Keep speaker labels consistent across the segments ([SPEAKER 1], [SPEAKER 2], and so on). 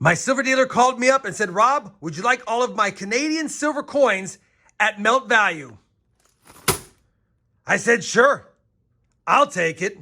[SPEAKER 1] My silver dealer called me up and said, Rob, would you like all of my Canadian silver coins at melt value? I said, sure, I'll take it.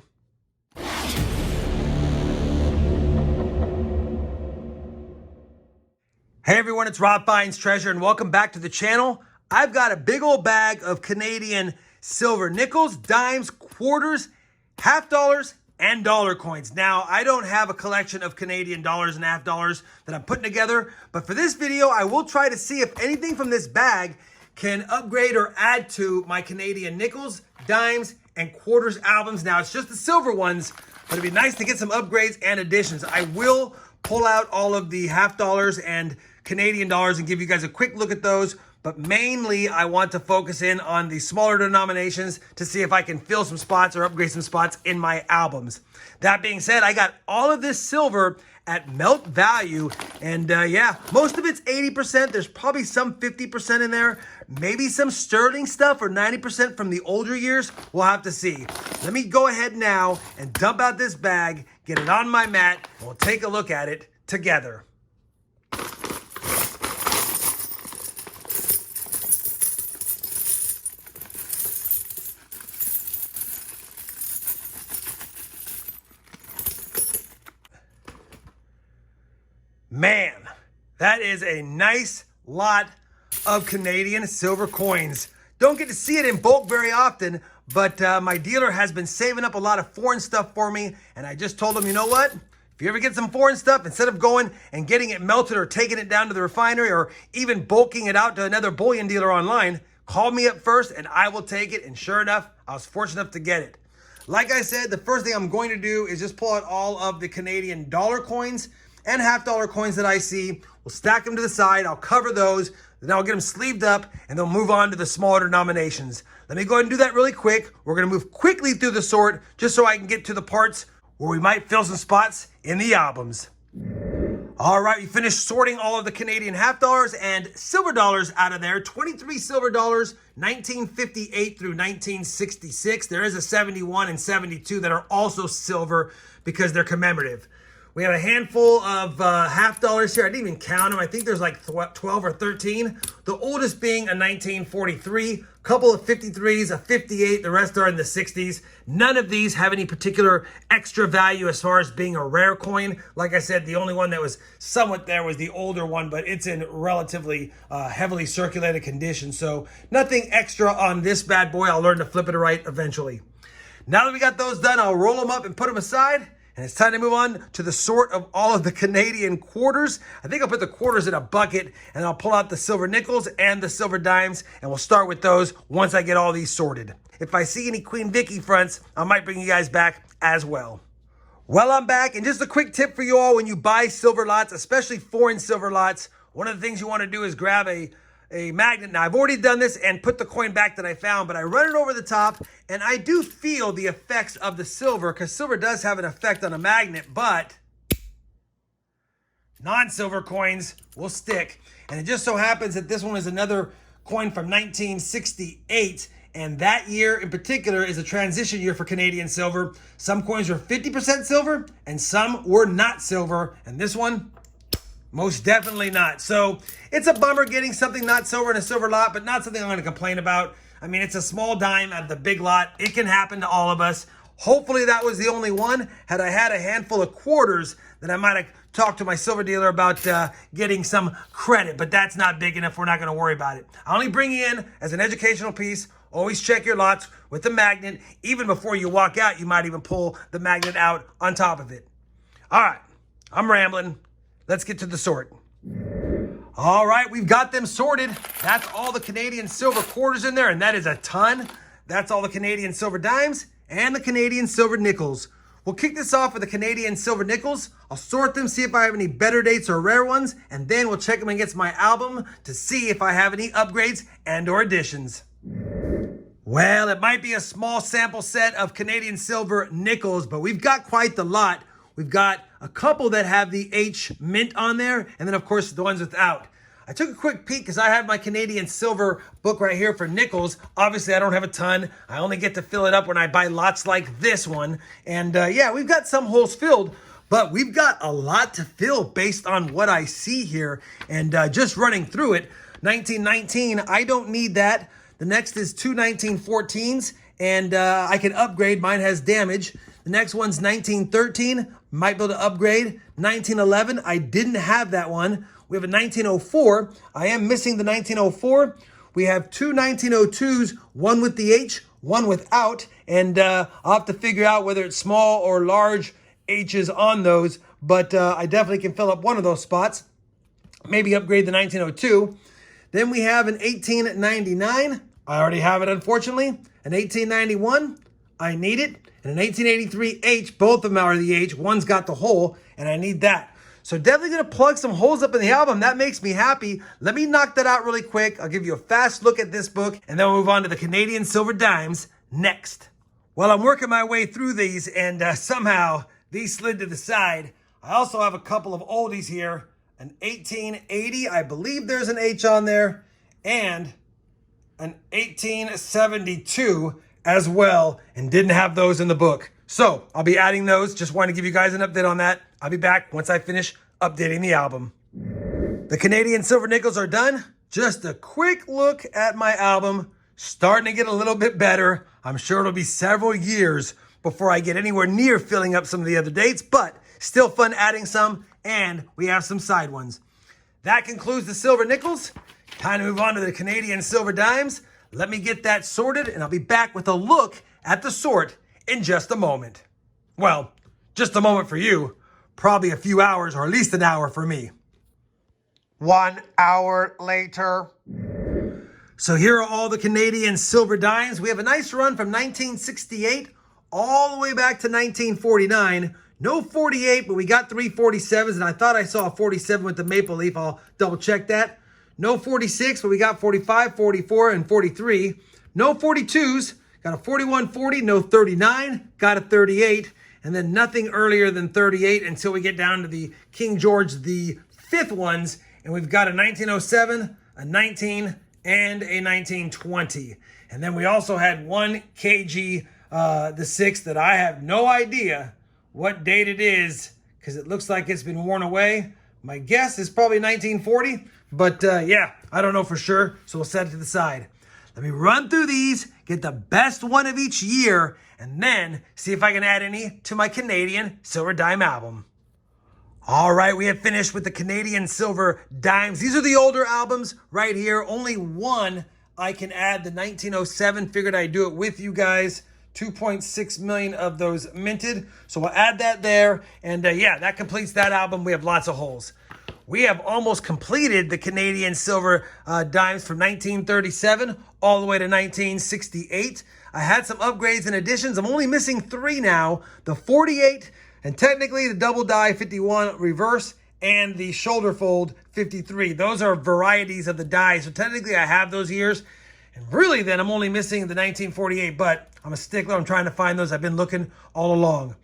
[SPEAKER 1] Hey everyone, it's RobFindsTreasure and welcome back to the channel. I've got a big old bag of Canadian silver nickels, dimes, quarters, half dollars, and dollar coins. Now, I don't have a collection of Canadian dollars and half dollars that I'm putting together, but for this video, I will try to see if anything from this bag can upgrade or add to my Canadian nickels, dimes, and quarters albums. Now, it's just the silver ones, but it'd be nice to get some upgrades and additions. I will pull out all of the half dollars and Canadian dollars and give you guys a quick look at those. But mainly, I want to focus in on the smaller denominations to see if I can fill some spots or upgrade some spots in my albums. That being said, I got all of this silver at melt value. And yeah, most of it's 80%. There's probably some 50% in there. Maybe some sterling stuff or 90% from the older years. We'll have to see. Let me go ahead now and dump out this bag, get it on my mat, and we'll take a look at it together. Man, that is a nice lot of Canadian silver coins. Don't get to see it in bulk very often, but my dealer has been saving up a lot of foreign stuff for me, and I just told him, you know what? If you ever get some foreign stuff, instead of going and getting it melted or taking it down to the refinery or even bulking it out to another bullion dealer online, call me up first and I will take it. And sure enough, I was fortunate enough to get it. Like I said, the first thing I'm going to do is just pull out all of the Canadian dollar coins and half dollar coins that I see. We'll stack them to the side. I'll cover those. Then I'll get them sleeved up and they'll move on to the smaller denominations. Let me go ahead and do that really quick. We're going to move quickly through the sort just so I can get to the parts where we might fill some spots in the albums. All right, we finished sorting all of the Canadian half dollars and silver dollars out of there. 23 silver dollars, 1958 through 1966. There is a 71 and 72 that are also silver because they're commemorative. We have a handful of half dollars here. I didn't even count them. I think there's like 12 or 13. The oldest being a 1943, a couple of 53s, a 58. The rest are in the 60s. None of these have any particular extra value as far as being a rare coin. Like I said, the only one that was somewhat there was the older one, but it's in relatively heavily circulated condition. So nothing extra on this bad boy. I'll learn to flip it right eventually. Now that we got those done, I'll roll them up and put them aside. And it's time to move on to the sort of all of the Canadian quarters. I think I'll put the quarters in a bucket and I'll pull out the silver nickels and the silver dimes. And we'll start with those once I get all these sorted. If I see any Queen Vicky fronts, I might bring you guys back as well. Well, I'm back. And just a quick tip for you all when you buy silver lots, especially foreign silver lots, one of the things you want to do is grab a magnet. Now, I've already done this and put the coin back that I found, but I run it over the top, and I do feel the effects of the silver, because silver does have an effect on a magnet, but non-silver coins will stick. And it just so happens that this one is another coin from 1968, and that year in particular is a transition year for Canadian silver. Some coins were 50% silver, and some were not silver, and this one, most definitely not. So it's a bummer getting something not silver in a silver lot, but not something I'm going to complain about. I mean, it's a small dime out of the big lot. It can happen to all of us. Hopefully that was the only one. Had I had a handful of quarters, then I might have talked to my silver dealer about getting some credit, but that's not big enough. We're not going to worry about it. I only bring you in as an educational piece. Always check your lots with the magnet. Even before you walk out, you might even pull the magnet out on top of it. All right, I'm rambling. Let's get to the sort. All right, we've got them sorted. That's all the Canadian silver quarters in there, and that is a ton. That's all the Canadian silver dimes and the Canadian silver nickels. We'll kick this off with the Canadian silver nickels. I'll sort them, see if I have any better dates or rare ones, and then we'll check them against my album to see if I have any upgrades and or additions. Well, it might be a small sample set of Canadian silver nickels, but we've got quite the lot. We've got a couple that have the H mint on there, and then of course the ones without. I took a quick peek because I have my Canadian silver book right here for nickels. Obviously, I don't have a ton. I only get to fill it up when I buy lots like this one. And yeah, we've got some holes filled, But we've got a lot to fill based on what I see here. And just running through it, 1919, I don't need that. The next is two 1914s, and I can upgrade. Mine has damage. The next one's 1913, might be able to upgrade. 1911, I didn't have that one. We have a 1904. I am missing the 1904. We have two 1902s, one with the H, one without, and I'll have to figure out whether it's small or large H's on those, but I definitely can fill up one of those spots. Maybe upgrade the 1902. Then we have an 1899. I already have it, unfortunately. An 1891. I need it. And an 1883 H. Both of them are the H. One's got the hole, and I need that. So definitely going to plug some holes up in the album. That makes me happy. Let me knock that out really quick. I'll give you a fast look at this book, and then we'll move on to the Canadian Silver Dimes next. Well, I'm working my way through these, and somehow these slid to the side. I also have a couple of oldies here. An 1880, I believe there's an H on there, and an 1872 as well, and didn't have those in the book. So I'll be adding those. Just want to give you guys an update on that. I'll be back once I finish updating the album. The Canadian Silver Nickels are done. Just a quick look at my album. Starting to get a little bit better. I'm sure it'll be several years before I get anywhere near filling up some of the other dates, but still fun adding some, and we have some side ones. That concludes the Silver Nickels. Time to move on to the Canadian Silver Dimes. Let me get that sorted, and I'll be back with a look at the sort in just a moment. Well, just a moment for you. Probably a few hours, or at least an hour for me. 1 hour later. So here are all the Canadian Silver Dimes. We have a nice run from 1968 all the way back to 1949. No 48, but we got 3 47s, and I thought I saw a 47 with the maple leaf. I'll double check that. No 46, but we got 45, 44, and 43. No 42s, got a 41, 40, no 39, got a 38, and then nothing earlier than 38 until we get down to the King George the Fifth ones, and we've got a 1907, a 19, and a 1920. And then we also had one KG the 6th that I have no idea what date it is because it looks like it's been worn away. My guess is probably 1940, but yeah, I don't know for sure, so we'll set it to the side. Let me run through these, get the best one of each year, and then see if I can add any to my Canadian Silver Dime album. All right, we have finished with the Canadian Silver Dimes. These are the older albums right here. Only one I can add, the 1907. Figured I'd do it with you guys. 2.6 million of those minted. So we'll add that there. And yeah, that completes that album. We have lots of holes. We have almost completed the Canadian Silver Dimes from 1937 all the way to 1968. I had some upgrades and additions. I'm only missing 3 now. The 48, and technically the double die 51 reverse, and the shoulder fold 53. Those are varieties of the die. So technically I have those years. And really then I'm only missing the 1948, but I'm a stickler. I'm trying to find those. I've been looking all along.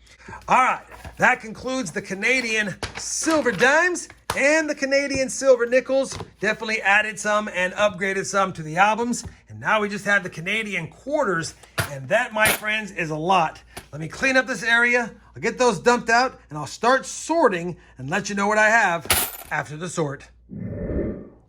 [SPEAKER 1] All right, that concludes the Canadian Silver Dimes and the Canadian Silver Nickels. Definitely added some and upgraded some to the albums. And now we just have the Canadian quarters, and that, my friends, is a lot. Let me clean up this area. I'll get those dumped out, and I'll start sorting and let you know what I have after the sort.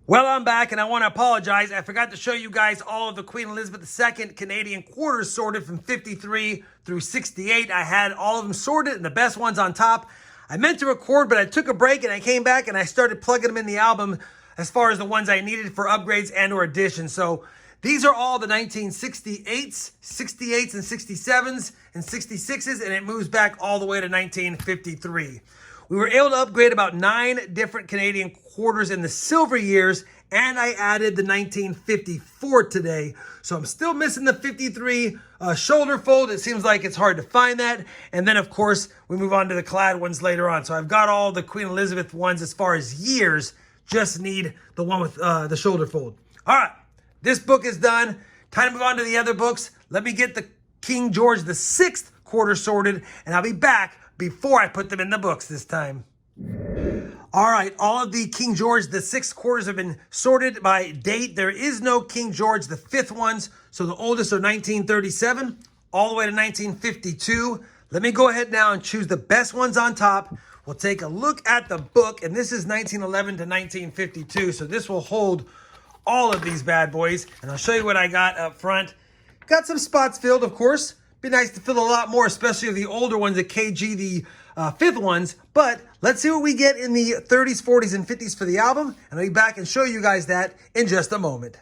[SPEAKER 1] Well, I'm back, and I want to apologize. I forgot to show you guys all of the Queen Elizabeth II Canadian quarters sorted from 53 through 68. I had all of them sorted and the best ones on top. I meant to record, but I took a break, and I came back, and I started plugging them in the album as far as the ones I needed for upgrades and or additions. So these are all the 1968s, 68s, and 67s, and 66s, and it moves back all the way to 1953. We were able to upgrade about 9 different Canadian quarters in the silver years, and I added the 1954 today. So I'm still missing the 53 shoulder fold. It seems like it's hard to find that. And then, of course, we move on to the clad ones later on. So I've got all the Queen Elizabeth ones as far as years. Just need the one with the shoulder fold. All right, this book is done. Time to move on to the other books. Let me get the King George VI quarter sorted, and I'll be back before I put them in the books this time. All right, all of the King George VI quarters have been sorted by date. There is no King George V ones, so the oldest are 1937 all the way to 1952. Let me go ahead now and choose the best ones on top. We'll take a look at the book, and this is 1911 to 1952, so this will hold all of these bad boys, and I'll show you what I got up front. Got some spots filled, of course. Be nice to fill a lot more, especially the older ones, the KG, the fifth ones, but let's see what we get in the 30s, 40s, and 50s for the album, and I'll be back and show you guys that in just a moment.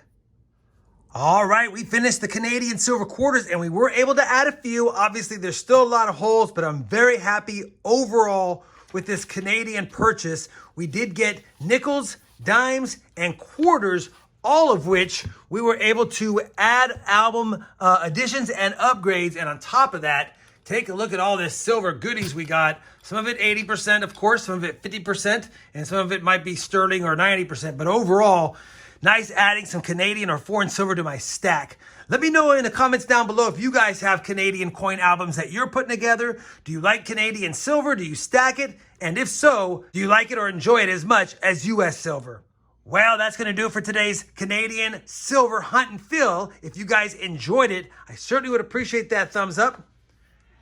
[SPEAKER 1] All right, we finished the Canadian silver quarters, and we were able to add a few. Obviously, there's still a lot of holes, but I'm very happy overall with this Canadian purchase. We did get nickels, dimes, and quarters, all of which we were able to add album additions and upgrades. And on top of that, take a look at all this silver goodies we got. Some of it 80%, of course, some of it 50%, and some of it might be sterling or 90%. But overall, nice adding some Canadian or foreign silver to my stack. Let me know in the comments down below if you guys have Canadian coin albums that you're putting together. Do you like Canadian silver? Do you stack it? And if so, do you like it or enjoy it as much as US silver? Well, that's going to do it for today's Canadian silver hunt and fill. If you guys enjoyed it, I certainly would appreciate that thumbs up.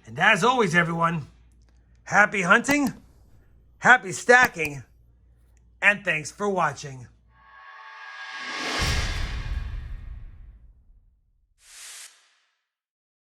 [SPEAKER 1] And as always, everyone, happy hunting, happy stacking, and thanks for watching.